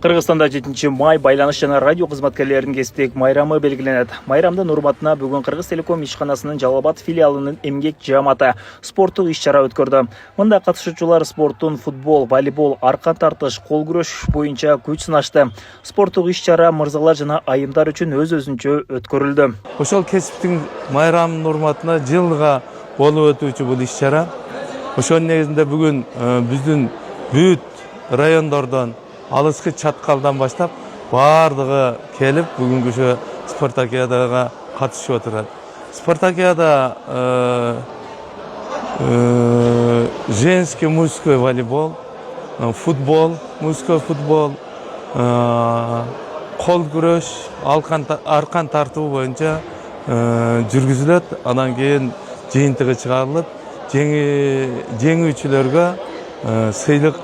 Кыргызстанда 7 май байланыш жана радио кызматкерлеринин кесиптик майрамы белгиленет. Майрамдын урматына бүгүн Кыргыз Телеком ишканасынын Жалал Абад филиалынын эмгек жааматы спорттук иш-чара өткөрдү. Мында катышуучулар спорттун футбол, волейбол, аркан тартыш, кол күрөш боюнча күч сынашты. Спорттук иш-чара мырзалар жана айымдар үчүн өз-өзүнчө өткөрүлдү. Ошол кесиптин майрамынын урматына жылга болуп өтүүчү бул иш-чара. Ошонун негизинде бүгүн биздин бүт райондордон алыскы чаткалдан баштап бардыгы келип бүгүнкү спартакиадага катышып отурат. Спартакиада женский, мужской волейбол, футбол, мужской футбол, кол күрөш, аркан тартуу боюнча жүргүзүлөт. Анан кийин жыйынтыгы чыгарылып, жеңүүчүлөргө сыйлык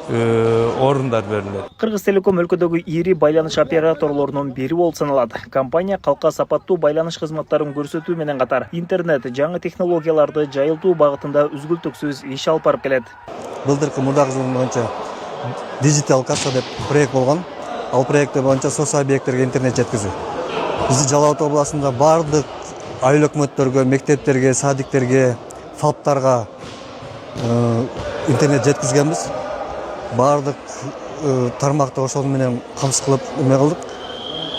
орундар берилет. Кыргыз Телеком өлкөдөгү ири байланыш операторлорунун бири болуп саналат. Компания калкка сапаттуу байланыш кызматтарын көрсөтүү менен катар интернет, жаңы технологияларды жайылтуу багытында үзгүлтүксүз иш алып барып келет. Былтыркы мурдагы жылдын боюнча Digital Касса деп проект болгон. Ал проекти боюнча социал объекттерге интернет жеткизүү. Биздин Жалал Абад областында бардык айыл өкмөттөргө, мектептерге, садиктерге, фаптарга интернет жеткизгенбиз. Бардык тармакты ошол менен камсыз кылып эме кылдык.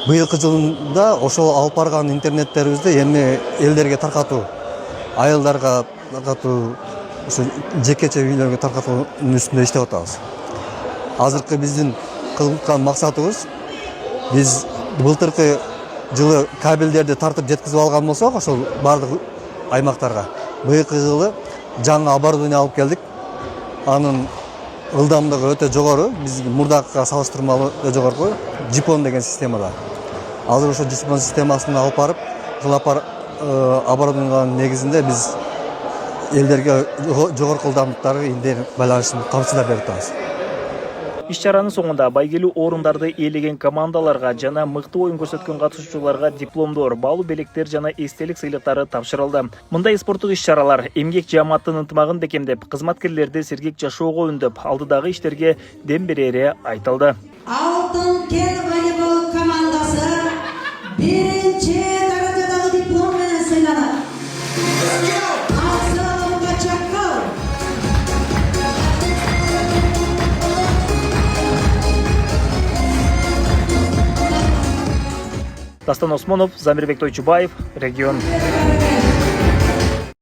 Быйылкы жылда ошол алып барган интернеттерибизди эми элдерге таркатуу, айылдарга таркатуу, ошо жекече үйлөргө таркатуунун үстүндө иштеп атабыз. Азыркы биздин кылган максатыбыз, биз былтыркы жылы кабелдерди тартып жеткизип алган болсок, ошол бардык аймактарга быйылкы жылы жаңы оборудование алып келдик. Анын ылдамдыгы өтө жогору, биз мурдакыга салыштырмалуу өтө жогорку Жипон деген системада. Азыр ошо Жипон системасын алып барып, кылапар оборудованиянын негизинде биз элдерге жогорку ылдамдыктагы интернет байланышын камсыздап берип атабыз. Иш-чаранын соңунда байгелүү орундарды ээлеген командаларга жана мыкты оюн көрсөткөн катышуучуларга дипломдор, баалуу белектер жана эстелик сыйлыктары тапшырылды. Мындай спорттук иш-чаралар эмгек жааматтын ынтымагын бекемдеп, кызматкерлерди сергек жашоого үндөп, алдыдагы иштерге дем берери айтылды. Алтын кел волейбол командасы биринчи даражадагы диплом менен сыйланат. Дастан Осмонов, Замирбек Тойчубаев, Регион.